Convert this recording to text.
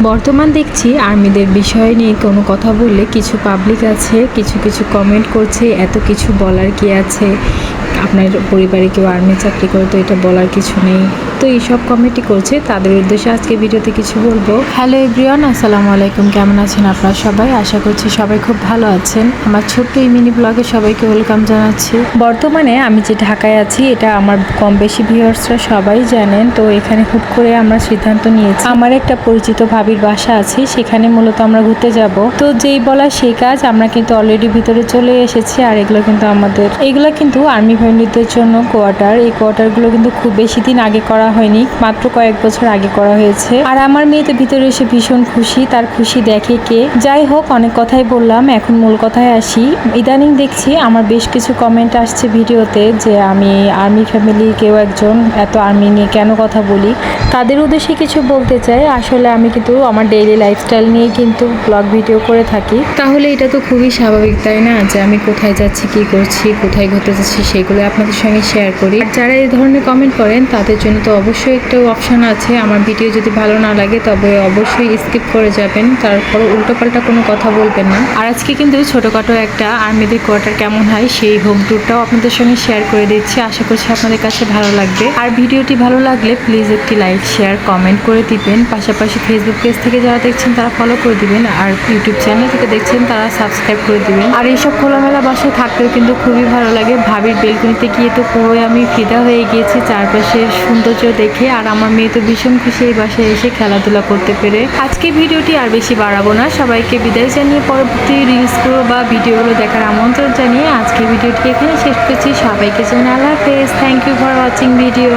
বর্তমান দেখছি আর্মিদের বিষয় নিয়ে কোনো কথা বললে কিছু পাবলিক আছে কিছু কমেন্ট করছে, এত কিছু বলার কি আছে, আপনার পরিবারে কেউ আর্মি চাকরি করে তো এটা বলার কিছু নেই। তো এইসব কমেন্টই করছে, তাদের উদ্দেশ্যে আজকে ভিডিওতে কিছু বলবো। হ্যালো এভরিওয়ান, আসসালামু আলাইকুম। কেমন আছেন আপনারা সবাই? আশা করছি সবাই খুব ভালো আছেন। আমার ছোট্ট এই মিনি ব্লগে সবাইকে ওয়েলকাম জানাচ্ছি। বর্তমানে আমি যে ঢাকায় আছি এটা আমার কম বেশি ভিউয়ার্সরা সবাই জানেন। তো এখানে হুট করে আমরা সিদ্ধান্ত নিয়েছি, আমার একটা পরিচিত ভাবির বাসা আছে, সেখানে মূলত আমরা ঘুরতে যাব। তো যেই বলা সেই কাজ, আমরা কিন্তু অলরেডি ভিতরে চলে এসেছি। আর এগুলো কিন্তু আর্মি ফ্যামিলিদের জন্য কোয়ার্টার। এই কোয়ার্টারগুলো কিন্তু খুব বেশি দিন আগে করা হয়নি, মাত্র কয়েক বছর আগে করা হয়েছে। আর আমার মেয়ে তো ভিতরে এসে ভীষণ খুশি, তার খুশি দেখে কে। যাই হোক, অনেক কথাই বললাম, এখন মূল কথায় আসি। ইদানিং দেখছি আমার বেশ কিছু কমেন্ট আসছে ভিডিওতে যে আমি আর্মি ফ্যামিলি কেউ একজন, এত আর্মি নিয়ে কেন কথা বলি। তাদের উদ্দেশ্যে কিছু বলতে চাই। আসলে আমি কিন্তু আমার ডেইলি লাইফস্টাইল নিয়ে কিন্তু ব্লগ ভিডিও করে থাকি। তাহলে এটা তো খুবই স্বাভাবিক, তাই না, যে আমি কোথায় যাচ্ছি, কি করছি, কোথায় ঘুরতে যাচ্ছি সেগুলো আপনাদের সঙ্গে শেয়ার করি। যারা এই ধরনের কমেন্ট করেন তাদের জন্য তো অবশ্যই একটা অপশন আছে, আমার ভিডিও যদি ভালো না লাগে তবে অবশ্যই স্কিপ করে যাবেন, তারপর উল্টোপাল্টা কোনো কথা বলবেন না। আর আজকে কিন্তু ছোটোখাটো একটা আর্মিদের কোয়ার্টার কেমন হয় সেই হোম ট্যুরটাও আপনাদের সঙ্গে শেয়ার করে দিচ্ছি। আশা করছি আপনাদের কাছে ভালো লাগবে। আর ভিডিওটি ভালো লাগলে প্লিজ একটি লাইক, শেয়ার, কমেন্ট করে দিবেন। পাশাপাশি ফেসবুক পেজ থেকে যারা দেখছেন তারা ফলো করে দিবেন, আর ইউটিউব চ্যানেল থেকে দেখছেন তারা সাবস্ক্রাইব করে দিবেন। আর এইসব খোলামেলা বাসায় থাকতেও কিন্তু খুবই ভালো লাগে। ভাবির বেলকনিতে গিয়ে তো পুরোই আমি ফিদা হয়ে গিয়েছি চারপাশের সৌন্দর্য দেখে। আর আমার মেয়ে তো ভীষণ খুশি এই বাসায় এসে খেলাধুলা করতে পেরে। আজকে ভিডিওটি আর বেশি বাড়াবো না, সবাইকে বিদায় জানিয়ে পরবর্তী রিলসগুলো বা ভিডিওগুলো দেখার আমন্ত্রণ জানিয়ে আজকে ভিডিওটি এখানে শেষ করছি। সবাইকে জানাই আল্লাহ হাফেজ। Thank you for watching video.